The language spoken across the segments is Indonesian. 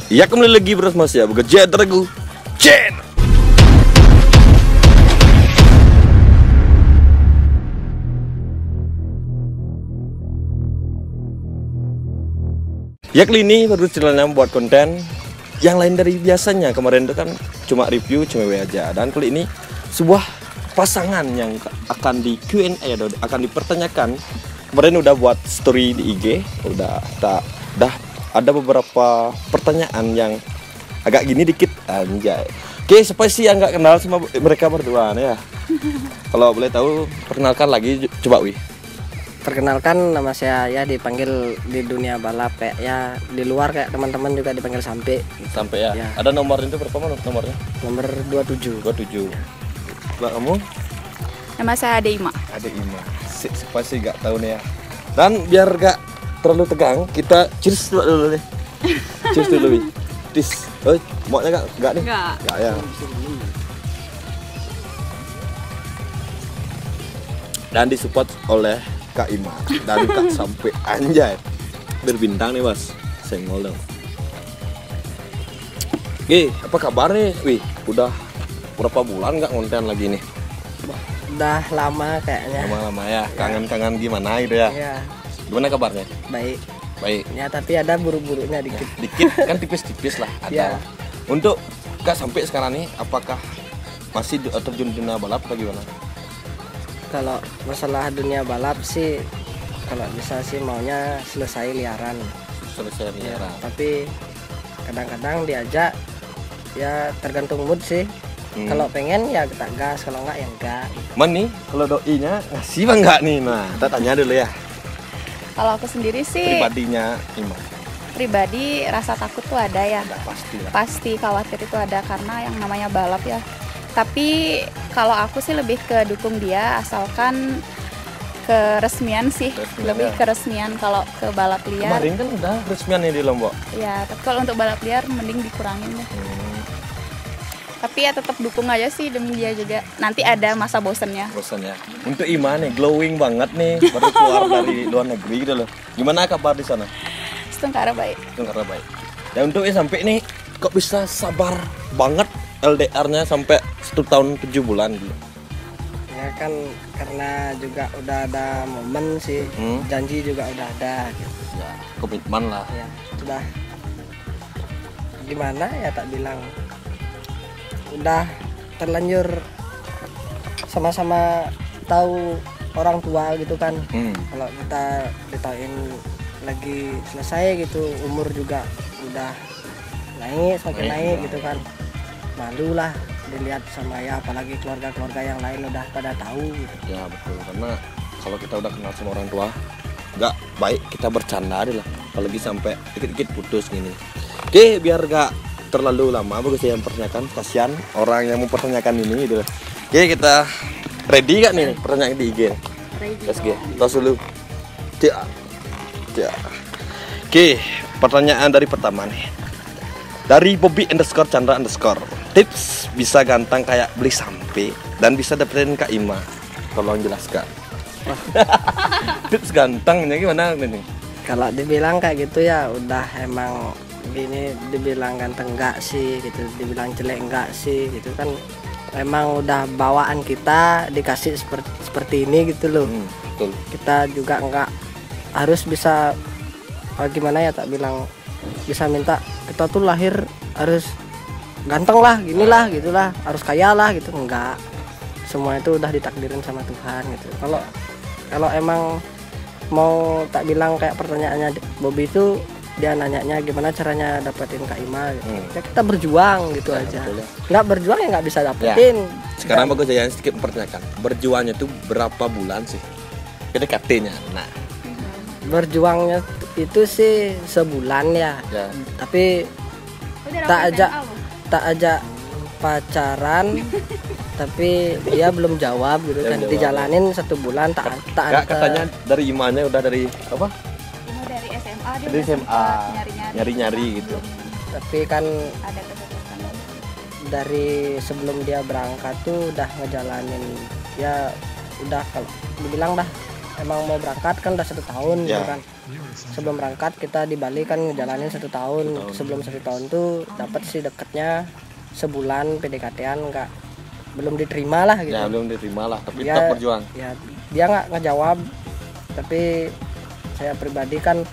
Ya kembali lagi bersama saya Bekerja Tergu Chen. Ya kali ini baru channelnya buat konten yang lain dari biasanya. Kemarin itu kan cuma review cewek aja. Dan kali ini sebuah pasangan yang akan di Q&A atau akan dipertanyakan. Kemarin udah buat story di IG, udah ada beberapa pertanyaan yang agak gini dikit anjay. Oke, supaya sih yang nggak kenal sama mereka berdua ya. Kalau boleh tahu, perkenalkan lagi, coba Wi. Perkenalkan, nama saya ya dipanggil di dunia balap kayak ya di luar kayak teman-teman juga dipanggil Sampai. Sampai ya. Ada nomor itu berapa nomornya? Nomor 27. 27. Mbak kamu? Nama saya Ade Ima. Ade Ima. Siapa sih nggak tahu nih ya. Dan biar nggak terlalu tegang, kita cheers dulu nih. Cheers dulu Wi. Cheers. Oh, maunya nggak nih? Nggak ya. Dan disupport oleh Kak Ima dan Kak Sampai anjay. Berbintang nih Mas. Senggol dong. Oke, apa kabar nih? Wih, udah berapa bulan nggak konten lagi nih? Udah lama kayaknya. Lama-lama ya. Kangen-kangen gimana gitu ya? Iya. Gimana kabarnya? Baik. Baik. Ya tapi ada buru-burunya dikit. Dikit kan tipis-tipis lah ada. Ya. Untuk Kak Sampai sekarang nih, apakah masih terjun di dunia balap atau gimana? Kalau masalah dunia balap sih, kalau bisa sih maunya selesai liaran. Selesai Ya, liaran. tapi kadang-kadang diajak ya tergantung mood sih. Kalau pengen ya kita gas, kalau enggak ya enggak. Man nih, kalau doinya ngasih apa enggak nih? Nah, kita tanya dulu ya. Kalau aku sendiri sih Pribadinya Ima. pribadi rasa takut tuh ada ya. Udah pasti lah. Pasti khawatir itu ada karena yang namanya balap ya. Tapi kalau aku sih lebih ke dukung dia asalkan keresmian sih. Resmian, Lebih ya. keresmian kalau ke balap liar. Kemarin kan udah resmian nih di Lombok. Ya, tapi kalau untuk balap liar mending dikurangin deh. Tapi ya tetap dukung aja sih demi dia juga. Nanti ada masa bosennya. Bosan ya. Untuk Ima nih, glowing banget nih, baru keluar dari luar negeri gitu loh. Gimana kabar di sana? Setengkara baik. Itu karena baik. Ya untuk Sampai nih, kok bisa sabar banget LDR-nya sampai 1 tahun 7 bulan gitu. Ya kan karena juga udah ada momen sih, janji juga udah ada gitu. Ya, komitmen lah. Ya sudah gimana ya tak bilang, udah terlanjur sama-sama tahu orang tua gitu kan. Kalau kita ditauin lagi selesai gitu, umur juga udah naik semakin naik gitu kan, malu lah dilihat sama ya, apalagi keluarga-keluarga yang lain udah pada tahu gitu. Ya betul, karena kalau kita udah kenal sama orang tua, nggak baik kita bercanda deh lah, apalagi sampai dikit-dikit putus gini. Oke, biar nggak terlalu lama, bagus saya yang pertanyakan, kasihan orang yang mempertanyakan ini gitu. Oke, kita ready gak nih pertanyaan di IG? Let's go, tos dulu. Oke, pertanyaan dari pertama nih, dari Bobby_Chandra_. Tips bisa ganteng kayak beli Sampai dan bisa dapetin Kak Ima, tolong jelaskan. Tips gantengnya gimana nih? Kalau dibilang kayak gitu ya udah emang gini, dibilang ganteng enggak sih gitu, dibilang jelek enggak sih gitu kan, emang udah bawaan kita dikasih seperti ini gitu loh. Betul. Kita juga enggak harus bisa gimana ya tak bilang, bisa minta kita tuh lahir harus ganteng lah, gini lah, gitulah, harus kaya lah gitu, enggak. Semua itu udah ditakdirin sama Tuhan gitu. Kalau emang mau tak bilang kayak pertanyaannya Bobby itu, dia nanyanya gimana caranya dapetin Kak Ima gitu. Ya kita berjuang gitu Ya, aja. betul ya. Nggak berjuang ya nggak bisa dapetin. Sekarang bagus saya sedikit mempertanyakan, berjuangnya tuh berapa bulan sih? PDKT-nya. Nah, Berjuangnya itu sih sebulan ya. Tapi tak ajak pacaran tapi dia belum jawab gitu kan, dijalanin 1 bulan tak katanya dari Imanya udah dari apa? Dari SMA dia Dari udah SMA sempet nyari-nyari gitu. tapi kan ada kesempatan. dari sebelum dia berangkat tuh udah ngejalanin ya, udah kalau dibilang dah emang mau berangkat kan udah 1 tahun gitu Ya. kan. Sebelum berangkat kita di Bali kan ngejalanin 1 tahun. Sebelum 1 tahun tuh dapat sih deketnya sebulan PDKT-an nggak, belum diterima lah gitu. Ya belum diterima lah, tapi Dia- tetap berjuang. Ya dia nggak ngejawab, tapi saya pribadi kan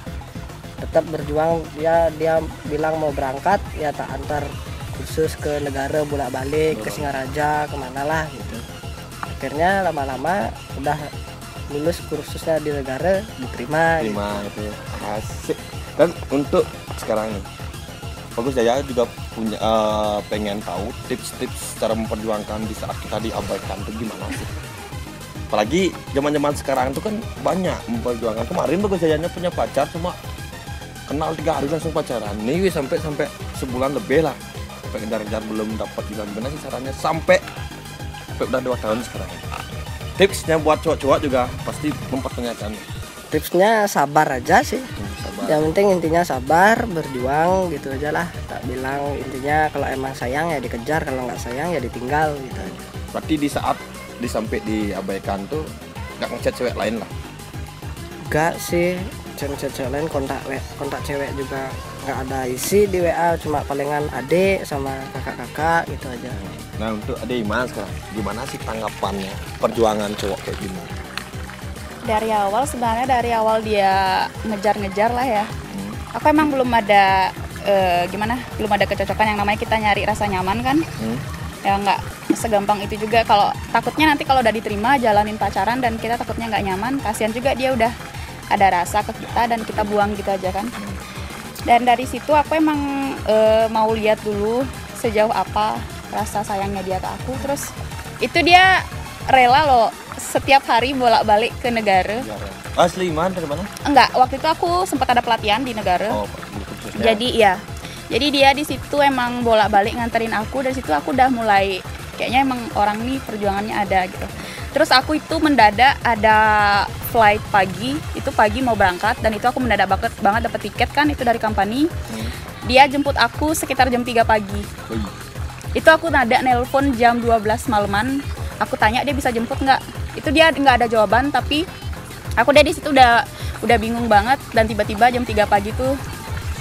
tetap berjuang. Dia bilang mau berangkat, ya tak antar khusus ke negara bolak-balik, ke Singaraja, kemana lah gitu. Akhirnya lama-lama udah lulus kursusnya di negara, diterima gitu. Terima itu ya. Asik. Dan untuk sekarang nih, Bagus Jaya juga punya pengen tahu tips-tips cara memperjuangkan di saat kita diabaikan itu gimana sih? Apalagi zaman-zaman sekarang itu kan banyak memperjuangkan. Kemarin Bagus Jayanya punya pacar cuma kenal 3 hari langsung pacaran. Nih sampai sebulan lebih lah. Sampai kejar-kejar belum dapat gimana sih caranya sampai udah 2 tahun sekarang. Tipsnya buat cowok-cowok juga pasti mempertanyakan. Tipsnya sabar aja sih. Sabar. Yang penting intinya sabar, berjuang gitu aja lah. Tak bilang intinya kalau emang sayang ya dikejar, kalau nggak sayang ya ditinggal gitu aja. Berarti di saat sampai diabaikan tuh nggak ngechat cewek lain lah. Enggak sih, cewek lain kontak cewek juga nggak ada isi di WA, cuma palingan adik sama kakak-kakak gitu aja. Nah untuk Ade Iman sekarang, gimana sih tanggapannya perjuangan cowok kayak gini? Dari awal dia ngejar-ngejar lah ya. Aku emang belum ada belum ada kecocokan, yang namanya kita nyari rasa nyaman kan. Ya nggak segampang itu juga. Kalau takutnya nanti kalau udah diterima jalanin pacaran dan kita takutnya nggak nyaman, kasihan juga dia udah ada rasa ke kita dan kita buang gitu aja kan. Dan dari situ aku emang mau lihat dulu sejauh apa rasa sayangnya dia ke aku. Terus itu dia rela loh setiap hari bolak-balik ke negara. Asli Iman dari mana? Enggak, waktu itu aku sempat ada pelatihan di negara. Oh, khususnya. Jadi dia di situ emang bolak-balik nganterin aku. Dari situ aku udah mulai kayaknya emang orang nih perjuangannya ada gitu. Terus aku itu mendadak ada flight pagi, itu pagi mau berangkat dan itu aku mendadak banget dapet tiket kan itu dari company. Dia jemput aku sekitar jam 3 pagi. Itu aku nada nelpon jam 12 malaman. Aku tanya dia bisa jemput nggak? Itu dia nggak ada jawaban, tapi aku di situ udah bingung banget. Dan tiba-tiba jam 3 pagi tuh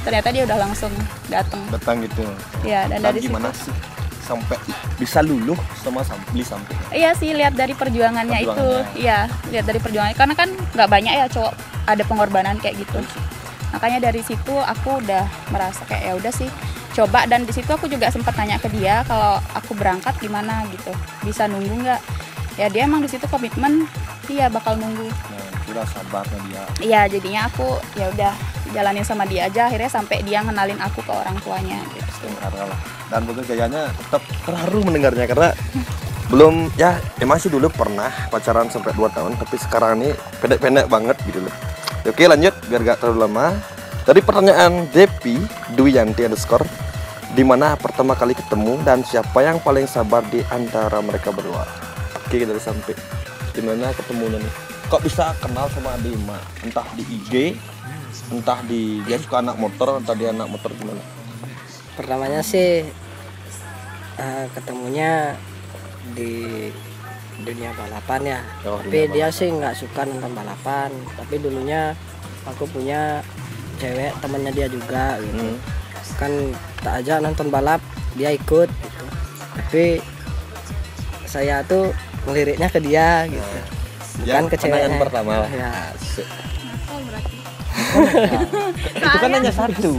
ternyata dia udah langsung datang gitu. Ya, dan dari gimana situ sih sampai bisa luluh sama sampai? iya sih, lihat dari perjuangannya itu. Iya, lihat dari perjuangannya karena kan nggak banyak ya cowok ada pengorbanan kayak gitu. Makanya dari situ aku udah merasa kayak ya udah sih coba. Dan di situ aku juga sempat tanya ke dia kalau aku berangkat gimana gitu, bisa nunggu nggak? Ya dia emang di situ komitmen, iya bakal nunggu. Nah, kira sabarnya dia. Iya, jadinya aku ya udah jalanin sama dia aja. Akhirnya sampai dia ngenalin aku ke orang tuanya gitu. Lah. Dan Bagus Jayanya tetap terharu mendengarnya karena belum ya emang sih dulu pernah pacaran sampai 2 tahun, tapi sekarang ini pendek-pendek banget gitu loh. Oke lanjut biar gak terlalu lama. Dari pertanyaan Depi Duyanti _ di mana pertama kali ketemu dan siapa yang paling sabar di antara mereka berdua? Oke, kita udah sampai. Gimana ketemunya nih? Kok bisa kenal sama Ade Ima? Entah di IG, entah di dia suka anak motor, entah dia anak motor gimana? Pertamanya sih ketemunya di dunia balapan ya. Oh, Tapi dunia dia sih nggak suka nonton balapan. Tapi dulunya aku punya cewek temannya dia juga gitu. Kan tak ajak nonton balap, dia ikut gitu. Tapi saya tuh ngeliriknya ke dia gitu. Bukan ke ceweknya. Yang pertama lah. Ya. Itu kan hanya satu.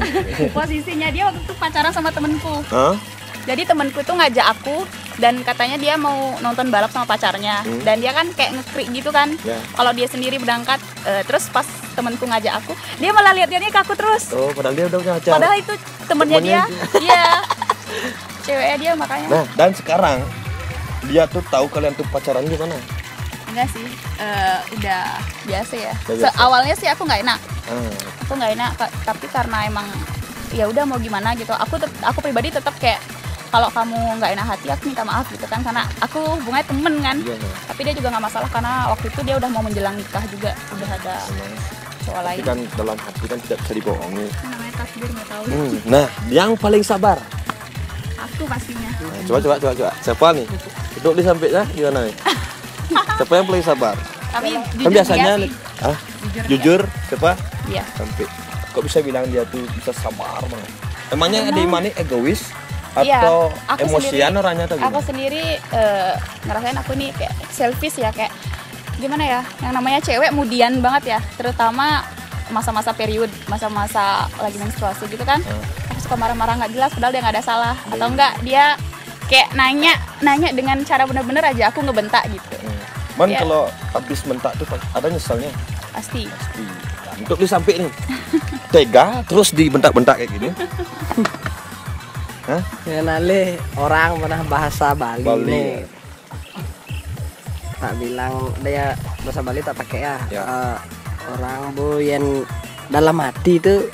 Posisinya dia waktu itu pacaran sama temenku. Hah? Jadi temenku itu ngajak aku dan katanya dia mau nonton balap sama pacarnya. Dan dia kan kayak ngekrik gitu kan. Ya. Kalau dia sendiri berangkat, terus pas temenku ngajak aku, dia malah lihat-lihatnya ke aku terus. Oh, padahal dia udah punya pacar. Padahal itu temennya dia. Iya. Ceweknya dia makanya. Nah, dan sekarang dia tuh tahu kalian tuh pacaran gimana? Enggak sih, udah biasa ya. Udah biasa. Awalnya sih aku nggak enak. Ah. Aku nggak enak, tapi karena emang ya udah mau gimana gitu. Aku pribadi tetap kayak kalau kamu nggak enak hati aku minta maaf gitu kan, karena aku hubungannya temen kan. Iya, Tapi dia juga nggak masalah karena waktu itu dia udah mau menjelang nikah juga, udah ada cowok Tapi lain. kan dalam hati kan tidak bisa dibohongi. Namanya takdir nggak tahu. Nah, yang paling sabar. Aku pastinya. Nah, coba. Siapa nih? Duduk di sampingnya gimana nih? Siapa yang paling sabar? Tapi Kan biasanya dia sih. jujur siapa? Iya. Sampai kok bisa bilang dia tuh bisa sabar banget. Emangnya ada Imani egois Iya, atau aku emosian sendiri- orangnya atau Aku gimana? sendiri ngerasain aku nih kayak selfish ya, kayak gimana ya, yang namanya cewek mudian banget ya, terutama masa-masa period, masa-masa lagi menstruasi gitu kan. Aku suka marah-marah nggak jelas padahal dia nggak ada salah, atau enggak dia kayak nanya dengan cara bener-bener aja aku ngebentak gitu. Man Iya. kalau habis mentak tuh ada nyeselnya. Pasti. Pasti. Nah, untuk disampai nih tega terus dibentak-bentak kayak gini. Hah? Kenali orang pernah bahasa Bali, Bali, nih. ya. Tak bilang dia bahasa Bali tak pakai ya. Ya. Orang bu yang dalam hati itu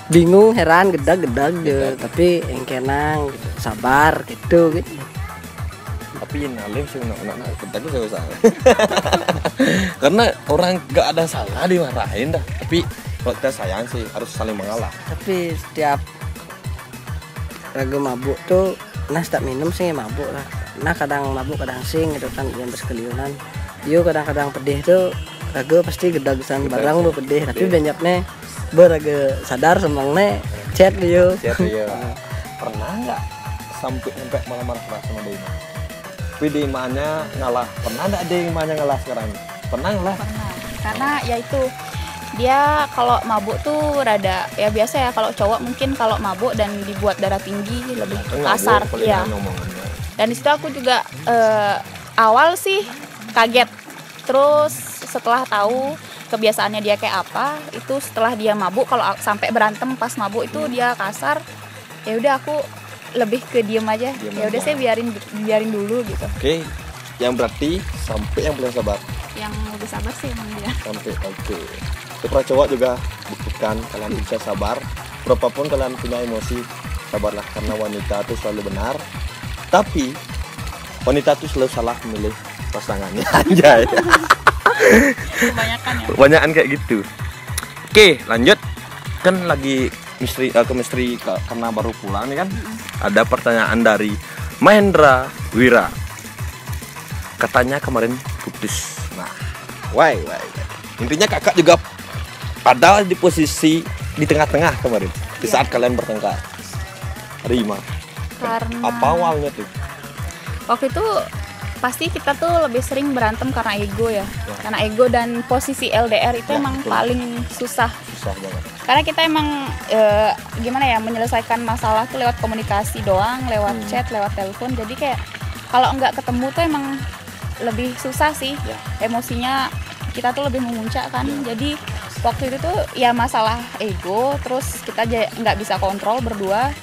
bingung, heran, gedag-gedag je, tapi engkenang gitu, sabar gitu. Tapi yang alim sih nak bentak itu saya salah. Karena orang gak ada salah dimarahin dah. Tapi kalau kita sayang sih harus saling mengalah. Tapi setiap ragu mabuk tuh, nah tak minum sih mabuk lah. Nah kadang mabuk kadang sing gitu kan, yang bersekeliunan. Yo kadang-kadang pedih tuh, ragu pasti gedagesan barang bu pedih. Tapi banyaknya beraga sadar semangnya chat yo. Siap ya. Pernah nggak sampai marah-marah keras sama Deima? Tapi Deimanya ngalah. Pernah nggak Deimanya ngalah sekarang? Pernah ngalah? Pernah. Karena ya itu dia kalau mabuk tuh rada ya biasa ya, kalau cowok mungkin kalau mabuk dan dibuat darah tinggi lebih kasar ya. Dan di situ aku juga awal sih kaget. Terus setelah tahu kebiasaannya dia kayak apa, itu setelah dia mabuk, kalau sampai berantem pas mabuk itu dia kasar, ya udah aku lebih ke diem aja. Ya udah saya biarin dulu gitu. Oke, yang berarti sampai yang paling sabar. Yang lebih sabar sih emang dia. Sampai oke. Untuk para cowok juga buktikan kalian bisa sabar. Berapapun kalian punya emosi, sabarlah karena wanita itu selalu benar. Tapi wanita itu selalu salah memilih pasangannya aja. Kebanyakan ya. Kebanyakan kayak gitu. Oke, lanjut. Kan lagi misteri karena baru pulang nih kan. Ada pertanyaan dari Mahendra Wira. Katanya kemarin putus. Nah, why. Intinya kakak juga ada di posisi di tengah-tengah kemarin. Di saat kalian bertengkar. Rima. Karena Apa awalnya tuh? waktu itu pasti kita tuh lebih sering berantem karena ego ya. Karena ego dan posisi LDR itu Ya, emang betul. paling susah. Susah banget. Karena kita emang gimana ya, menyelesaikan masalah tuh lewat komunikasi doang, lewat chat, lewat telepon. Jadi kayak kalau nggak ketemu tuh emang lebih susah sih. Ya. Emosinya kita tuh lebih memuncak kan. Jadi waktu itu tuh ya masalah ego, terus kita nggak bisa kontrol berdua.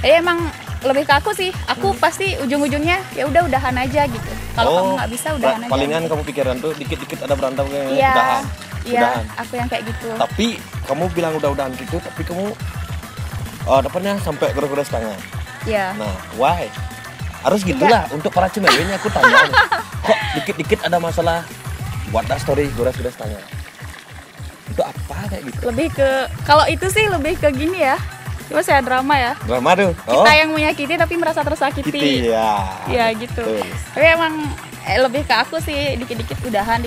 Jadi emang lebih ke aku sih. Aku pasti ujung-ujungnya ya udahan aja gitu. Kalau kamu nggak bisa udahan aja. Palingan gitu. kamu pikiran tuh dikit-dikit ada berantem kayaknya Iya. udahan. Iya, Udahan. aku yang kayak gitu. Tapi kamu bilang udahan gitu, tapi kamu depannya sampai gores-gores tangan. Iya. Nah, why? Harus gitulah untuk para ceweknya aku tanya. Kok dikit-dikit ada masalah buat story gores-gores tangan? Itu apa kayak gitu? Lebih ke kalau itu sih lebih ke gini ya. Cuma saya drama ya. Drama tuh. Kita yang menyakiti tapi merasa tersakiti. Kiti, ya. Iya gitu. Betul. Tapi emang lebih ke aku sih dikit-dikit udahan.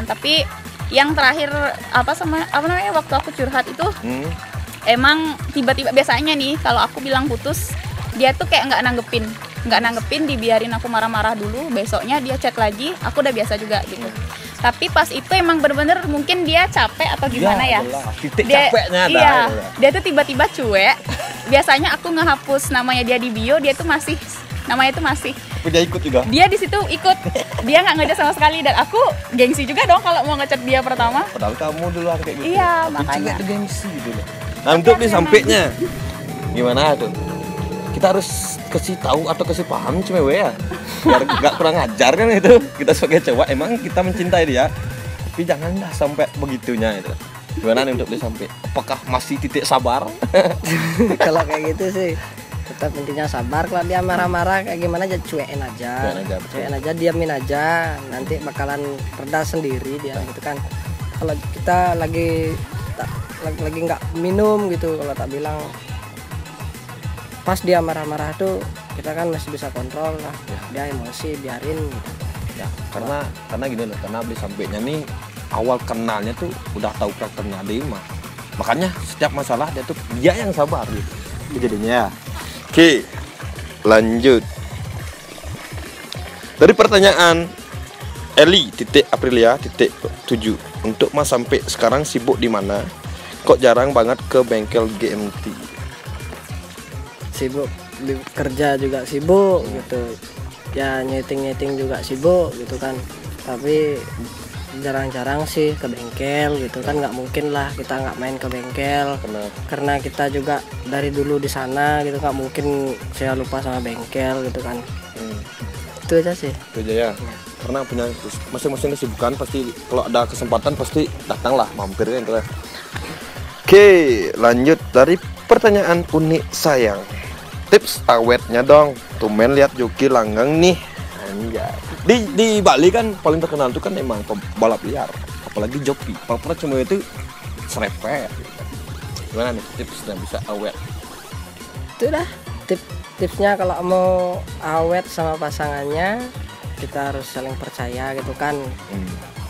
Tapi yang terakhir apa namanya waktu aku curhat itu emang tiba-tiba biasanya nih kalau aku bilang putus dia tuh kayak nggak nanggepin, dibiarin aku marah-marah dulu, besoknya dia chat lagi, aku udah biasa juga gitu. Tapi pas itu emang bener-bener mungkin dia capek atau gimana ya. Jelas. Titik Dia, capeknya ada. iya, dia tuh tiba-tiba cuek. Biasanya aku ngehapus namanya dia di bio, dia tuh masih namanya tuh masih. Tapi dia ikut juga. Dia di situ ikut. Dia nggak ngechat sama sekali dan aku gengsi juga dong kalau mau ngechat dia pertama. Padahal kamu duluan kayak gitu. Iya, Tapi makanya. cewek tuh gengsi dulu. Nah, untuk disampainya gimana tuh? Kita harus kasih tahu atau kasih paham cewek ya. Biar gak kurang ajar kan itu. Kita sebagai cewek emang kita mencintai dia. Tapi janganlah sampai begitunya itu. Gimana nih untuk disampaikan? Apakah masih titik sabar? Kalau kayak gitu sih tetap intinya sabar. Kalau dia marah-marah kayak gimana aja cuekin aja. Betul. Cuekin aja, diamin aja. Nanti bakalan reda sendiri dia gitu kan. Kalau kita lagi nggak minum gitu, kalau tak bilang pas dia marah-marah tuh kita kan masih bisa kontrol lah. Dia emosi biarin gitu. Ya, karena gini loh, karena beli sampainya nih awal kenalnya tuh udah tahu karakternya Dima. Makanya setiap masalah dia yang sabar gitu. Jadinya. Oke. Lanjut. Dari pertanyaan Eli.Aprilia.7 untuk Mas sampai sekarang sibuk di mana? Kok jarang banget ke bengkel GMT? Sibuk kerja juga sibuk gitu ya, nyeting juga sibuk gitu kan, tapi jarang-jarang sih ke bengkel gitu kan. Nggak mungkin lah kita nggak main ke bengkel karena kita juga dari dulu di sana gitu, nggak mungkin saya lupa sama bengkel gitu kan. Itu aja sih. Itu aja ya. Karena punya masing-masing kesibukan, pasti kalau ada kesempatan pasti datanglah mampir kan. Oke, lanjut dari pertanyaan unik sayang. Tips awetnya dong. Tumen lihat joki langgang nih. Anjay. Di Bali kan paling terkenal itu kan emang balap liar, apalagi joki. Pernah cuma itu serempet. Gimana nih tipsnya bisa awet? Itu dah tipsnya kalau mau awet sama pasangannya, kita harus saling percaya gitu kan.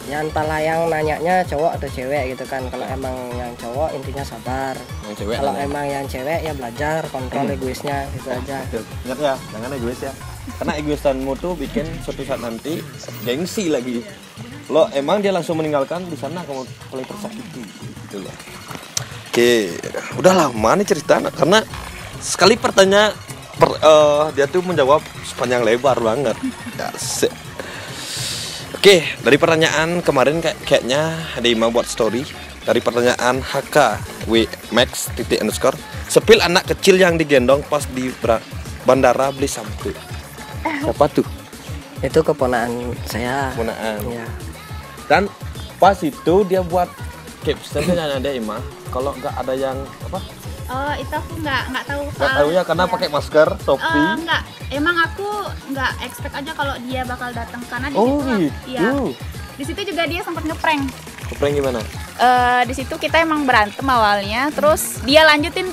Ya entahlah yang nanyanya cowok atau cewek gitu kan. Kalau emang yang cowok intinya sabar, kalau emang yang cewek ya belajar kontrol egoisnya gitu aja. Ingat ya, jangan egois ya, karena egoisanmu tuh bikin suatu saat nanti gengsi lagi. Lo emang dia langsung meninggalkan, di sana kamu paling tersakiti gitu loh. Oke, udah lama nih cerita karena sekali pertanyaan dia tuh menjawab sepanjang lebar banget. Asik. Oke, dari pertanyaan kemarin kayaknya ada Ima buat story. Dari pertanyaan HKW Max __ sepil anak kecil yang digendong pas di bandara beli sampo. Siapa tuh? Itu keponaan saya. Keponaan. Ya. Dan pas itu dia buat captionnya ada Ima. Kalau nggak ada yang apa? Oh, itu aku nggak tahu. Nggak tahu ya karena pakai masker, topi. Nggak, emang aku nggak expect aja kalau dia bakal datang karena di Oh situ. gitu. Iya. Di situ juga dia sempat ngeprank. Ngeprank gimana? Di situ kita emang berantem awalnya, terus dia lanjutin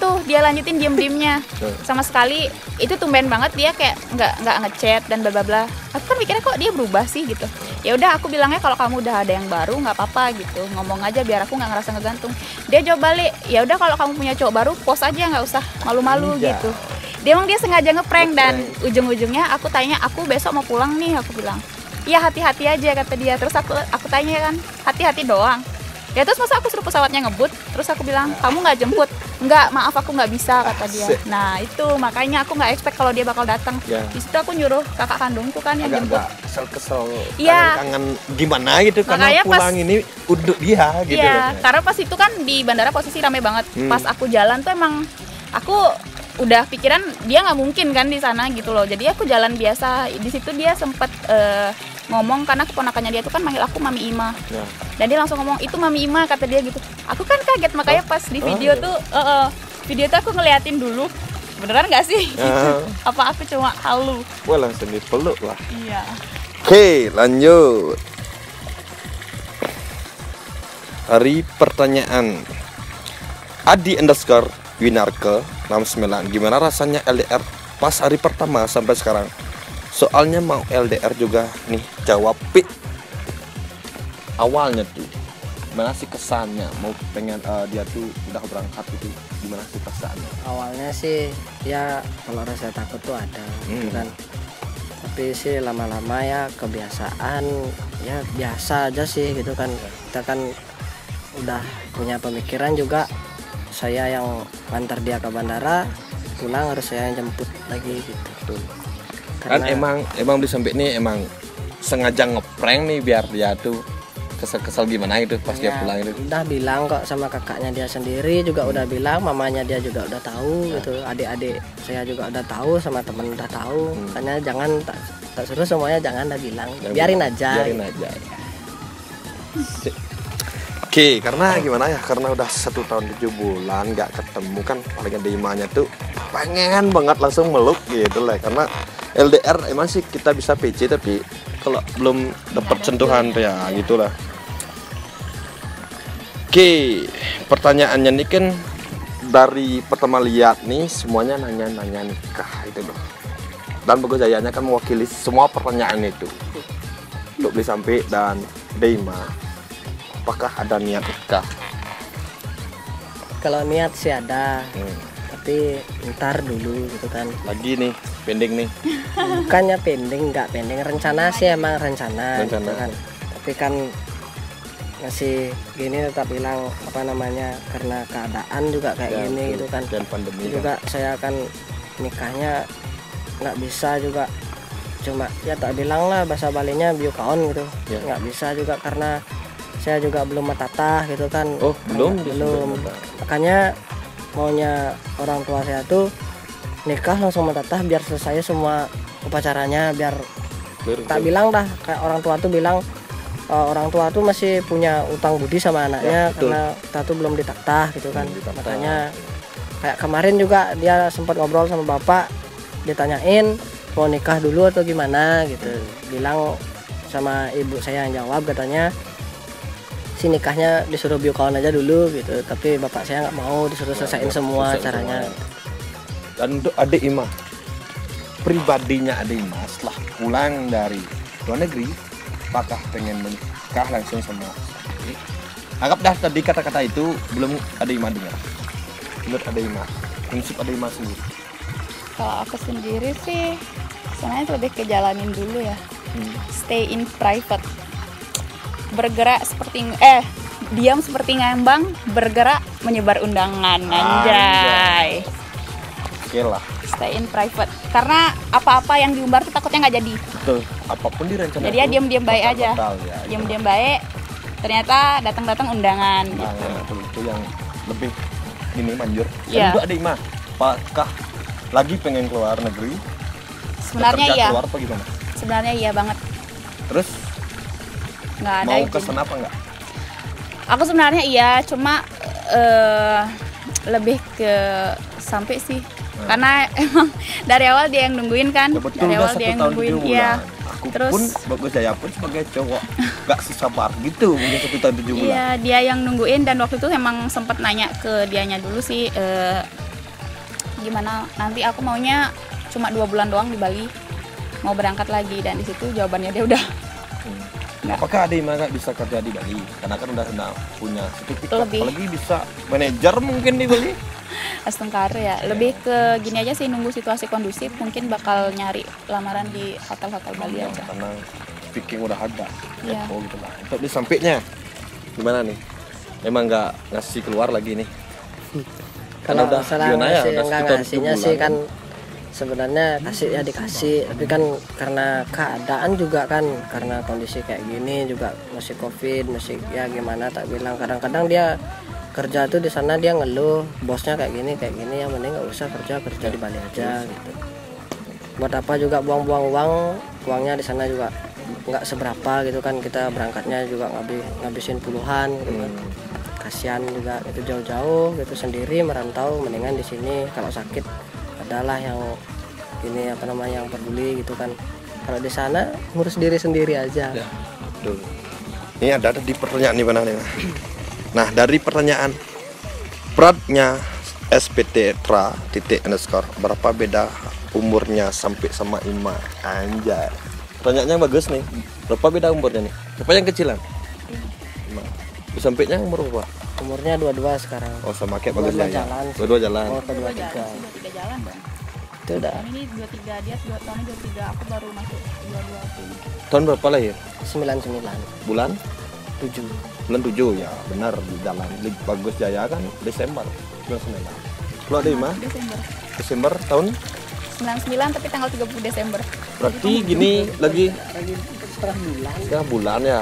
diem-diemnya. Sama sekali itu tumben banget dia kayak nggak ngechat dan bla bla bla. Aku kan mikirnya kok dia berubah sih gitu. Ya udah aku bilangnya kalau kamu udah ada yang baru nggak apa-apa gitu, ngomong aja biar aku nggak ngerasa ngegantung. Dia jawab balik, ya udah kalau kamu punya cowok baru post aja, nggak usah malu-malu gitu. Dia sengaja ngeprank dan ujung-ujungnya aku tanya, aku besok mau pulang nih, aku bilang. Iya hati-hati aja kata dia. Terus aku tanya kan, hati-hati doang. Ya terus masa aku suruh pesawatnya ngebut, terus aku bilang kamu nggak jemput? Nggak, maaf aku nggak bisa kata dia. Nah itu makanya aku nggak expect kalau dia bakal datang. Di situ aku nyuruh kakak kandungku kan yang jemput. Kesel, Iya. kangen gimana gitu Makanya karena pulang ini untuk dia gitu. Iya, karena pas itu kan di bandara posisi rame banget. Pas aku jalan tuh emang aku udah pikiran dia nggak mungkin kan di sana gitu loh. Jadi aku jalan biasa. Di situ dia sempat ngomong karena keponakannya dia tuh kan manggil aku Mami Ima. Ya. Dan dia langsung ngomong itu Mami Ima kata dia gitu. Aku kan kaget makanya pas di video tuh video tuh aku ngeliatin dulu beneran nggak sih? Apa aku cuma halu? Wah langsung dipeluk lah. Iya. Oke lanjut. Hari pertanyaan Adi_Winarke 69. Gimana rasanya LDR pas hari pertama sampai sekarang? Soalnya mau LDR juga nih, jawab Pit. Awalnya tuh gimana sih kesannya? Mau pengen dia tuh udah berangkat itu gimana sih perasaannya? Awalnya sih ya kalau rasa takut tuh ada gitu kan. Tapi sih lama-lama ya kebiasaan, ya biasa aja sih gitu kan. Kita kan udah punya pemikiran juga, saya yang ngantar dia ke bandara, pulang harus saya yang jemput lagi gitu. Karena emang di sampai ini emang sengaja ngeprank nih biar dia tuh kesel gimana gitu pas dia pulang itu. Udah bilang kok sama kakaknya dia sendiri juga udah bilang, mamanya dia juga udah tahu gitu, adik-adik saya juga udah tahu, sama temen udah tahu. Makanya jangan tak suruh semuanya jangan dah bilang, biarin aja. Oke, karena gimana ya? Karena udah 1 tahun 7 bulan nggak ketemu kan, paling ada imanya tuh pengen banget langsung meluk gitu lah. Karena LDR emang sih kita bisa PC tapi kalau belum dapat sentuhan ya gitulah. Oke, pertanyaannya nih kan dari pertama lihat nih semuanya nanya nikah itu loh. Dan Bagus Jayanya kan mewakili semua pertanyaan itu. untuk beli sampai dan Deima, apakah ada niat nikah? Kalau niat sih ada, tapi ntar dulu gitu kan. Lagi nih, pending nih. Bukannya pending, nggak pending, rencana sih emang rencana. Rencana. Gitu kan. Tapi kan masih gini tetap bilang apa namanya, karena keadaan juga kayak Ya, gini betul. gitu kan. Dan pandemi Juga saya akan nikahnya nggak bisa juga, cuma ya tak bilang lah bahasa Balinya biukaon gitu. Ya. Nggak bisa juga karena saya juga belum metatah gitu kan. Oh, belum? Belum. Belum. Makanya maunya orang tua saya tuh nikah langsung metatah biar selesai semua upacaranya, biar tak bilang dah kayak orang tua tuh bilang orang tua tuh masih punya utang budi sama anaknya, Ya, betul. karena kita tuh belum ditatah gitu kan. Belum ditatah. Makanya kayak kemarin juga dia sempat ngobrol sama bapak, ditanyain mau nikah dulu atau gimana gitu. Bilang sama ibu saya yang jawab, katanya si nikahnya disuruh biukawan aja dulu gitu, tapi bapak saya nggak mau, disuruh selesaiin semua selesai caranya. semua. Dan untuk adik Ima, pribadinya adik Ima setelah pulang dari luar negeri, apakah pengen menikah langsung sama suami? Anggap dah tadi kata-kata itu belum adik Ima dengar. Menurut adik Ima, prinsip adik Ima sendiri. Kalau aku sendiri sih sebenarnya lebih ke jalanin dulu ya. Stay in private. Bergerak seperti diam seperti ngambang, bergerak menyebar undangan. Anjay. Oke lah, Stay in private. Karena apa-apa yang diumbar tuh takutnya nggak jadi. betul. Apapun direncanakan. Jadi ya diam-diam baik aja. Ya, Diam-diam baik. Ternyata datang-datang undangan Nah, gitu. itu yang lebih ini manjur. Iya. Dan untuk adik Ima, apakah lagi pengen keluar negeri? Sebenarnya Bekerja iya. Keluar apa gimana? Sebenarnya iya banget. Terus Nggak ada mau izin. kesan apa enggak? Aku sebenarnya iya, cuma lebih ke sampai sih. Karena emang dari awal dia yang nungguin kan. Ya betul, Dari udah awal dia 1 yang tahun nungguin. 7 Iya. bulan. Aku Terus pun Bagus Jaya pun sebagai cowok gak sesabar gitu mungkin 1 tahun 7 bulan. iya, dia yang nungguin, dan waktu itu emang sempat nanya ke dianya dulu sih gimana nanti, aku maunya cuma 2 bulan doang di Bali, mau berangkat lagi, dan di situ jawabannya dia udah nggak. Apakah adik Ima nggak bisa kerja di Bali? Karena kan udah punya sertifikat, Lebih. apalagi bisa manajer mungkin di Bali. Astengkar ya, lebih ke gini aja sih, nunggu situasi kondusif, mungkin bakal nyari lamaran di hotel-hotel Bali aja. Karena speaking udah ada. Iya. Oh gitu lah. Untuk disampainya gimana nih? Emang nggak ngasih keluar lagi nih? Kalau udah masalah gimana ya, ngasih udah enggak sekitar ngasihnya 7 sih bulan. kan sebenarnya kasih ya dikasih, tapi kan karena keadaan juga kan, karena kondisi kayak gini juga masih covid, masih ya gimana tak bilang, kadang-kadang dia kerja tuh di sana dia ngeluh bosnya kayak gini yang mending nggak usah kerja di Bali aja gitu. Buat apa juga buang-buang uangnya di sana juga nggak seberapa gitu kan, kita berangkatnya juga ngabisin puluhan gitu kan. Kasihan juga itu jauh-jauh gitu sendiri merantau, mendingan di sini kalau sakit adalah yang ini apa namanya yang peduli gitu kan. Kalau di sana ngurus diri sendiri aja. Ya, betul. Ini ada di pertanyaan nih benar nih. Nah, dari pertanyaan beratnya SPT Tra __ berapa beda umurnya sampai sama Ima? Anjay. Pertanyaannya bagus nih. Berapa beda umurnya nih? Siapa yang kecilan? Ima. Sampainya umur berapa? Umurnya 22 sekarang. Oh, sama kayak bagus Dua-dua ya. jalan. Dua jalan. Oh, kedua Udah tiga. jalan, 3 jalan dong. Itu udah Tahun ini 23, dia 2 tahun 23, aku baru masuk 22 ini. Tahun berapa lahir? 99 Bulan? 7. Bulan 7 ya, benar di jalan. Bagus Jaya kan Desember 99. Kalau ada Ima? Desember tahun 99 tapi tanggal 30 Desember. berarti gini lagi Setengah bulan. ya bulan ya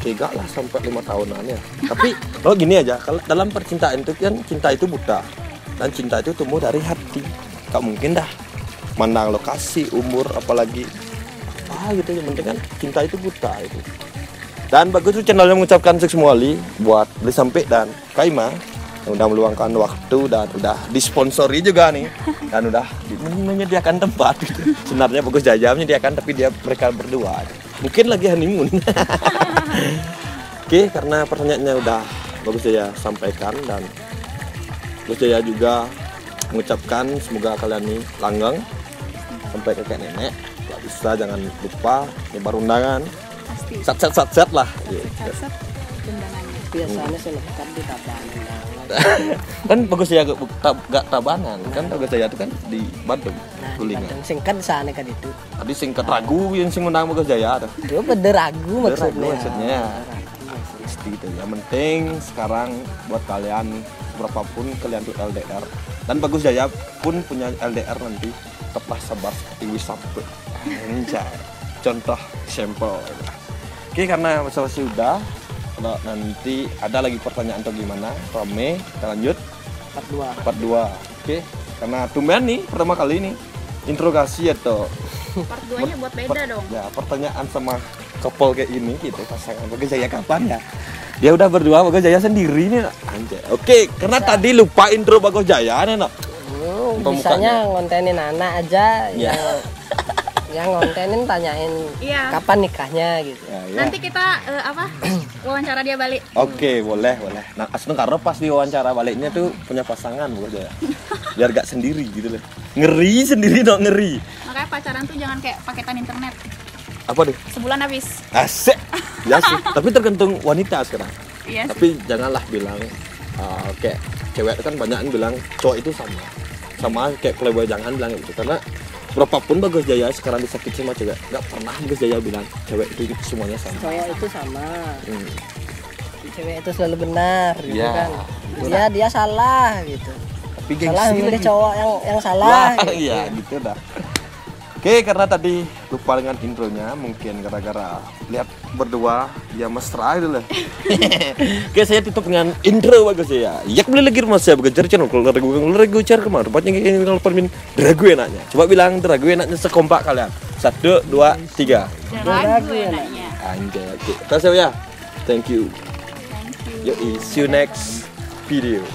3 lah sampai 5 tahunan ya. Tapi kalau gini aja, kalau dalam percintaan itu kan cinta itu buta dan cinta itu tumbuh dari hati. Gak mungkin dah mandang lokasi, umur, apalagi gitu. Yang penting kan cinta itu buta itu. Dan bagus tuh channelnya mengucapkan sukses muali buat beli sampai dan Kaima yang udah meluangkan waktu dan udah disponsori juga nih dan udah menyediakan tempat gitu. Sebenarnya Bagus Jaya menyediakan tapi mereka berdua mungkin lagi honeymoon. Oke, karena pertanyaannya udah Bagus Jaya sampaikan dan Bagus Jaya juga mengucapkan semoga kalian nih langgeng sampai kakek nenek. Kalau bisa jangan lupa nyebar undangan pasti. Sat lah. Gitu. Sat undangannya. Biasanya sih kan di tabanan. Kan bagus ya gak tabanan kan bagus saya itu kan di Bandung Nah, Kulingan. Bandung singkat di sana kan itu. Tadi singkat ragu yang sing undang bagus jaya ada. Dia berderagu maksudnya. Maksudnya. Pasti itu. Yang penting sekarang buat kalian berapapun kalian tuh LDR dan bagus jaya pun punya LDR nanti tetaplah sabar seperti Wisaput. Anjay. Contoh sampel. Oke karena masalah sudah kalau nanti ada lagi pertanyaan atau gimana, rame, kita lanjut part 2. Oke, karena tumben nih pertama kali ini interogasi atau Part 2-nya buat beda dong. ya pertanyaan sama couple kayak ini gitu, pasangan Bagus Jaya kapan ya? Dia udah berdua, Bagus Jaya sendiri nih, anjay. Oke, karena tadi lupa intro Bagus Jaya nih, no. Bisanya ngontenin anak aja Ya. yang ngontenin tanyain Iya. kapan nikahnya gitu. Ya, ya. Nanti kita wawancara dia balik. Oke, boleh. Nah, asli karena pas di wawancara baliknya tuh punya pasangan Bagus Jaya. Biar gak sendiri gitu loh. Ngeri sendiri dong, ngeri. Makanya pacaran tuh jangan kayak paketan internet. Apa deh? Sebulan habis. Asik. Ya sih, tapi tergantung wanita sekarang. Iya sih. Tapi janganlah bilang kayak cewek kan banyak yang bilang cowok itu sama kayak playboy, jangan bilang gitu karena berapapun Bagus Jaya sekarang disakiti sama cewek nggak pernah Bagus Jaya bilang cewek itu semuanya sama. Cowok itu sama. Hmm. Cewek itu selalu benar gitu Ya, kan. itulah. Dia salah gitu. Tapi Salah gengsi milih lagi. cowok yang salah. Wah, gitu. iya gitu dah. Oke, karena tadi lupa dengan intronya, mungkin gara-gara lihat berdua ya mesra itu lah. Oke, saya tutup dengan intro Bagus ya. Yak beli lagi rumah saya bekerja channel kalau ragu cari kemana? Tempatnya kayak ini kalau permin ragu enaknya. Coba bilang ragu enaknya sekompak kalian. 1, 2, 3. Ragu enaknya. Anjay. Oke, terima kasih ya. Thank you. Thank you. Yoi, see you next video.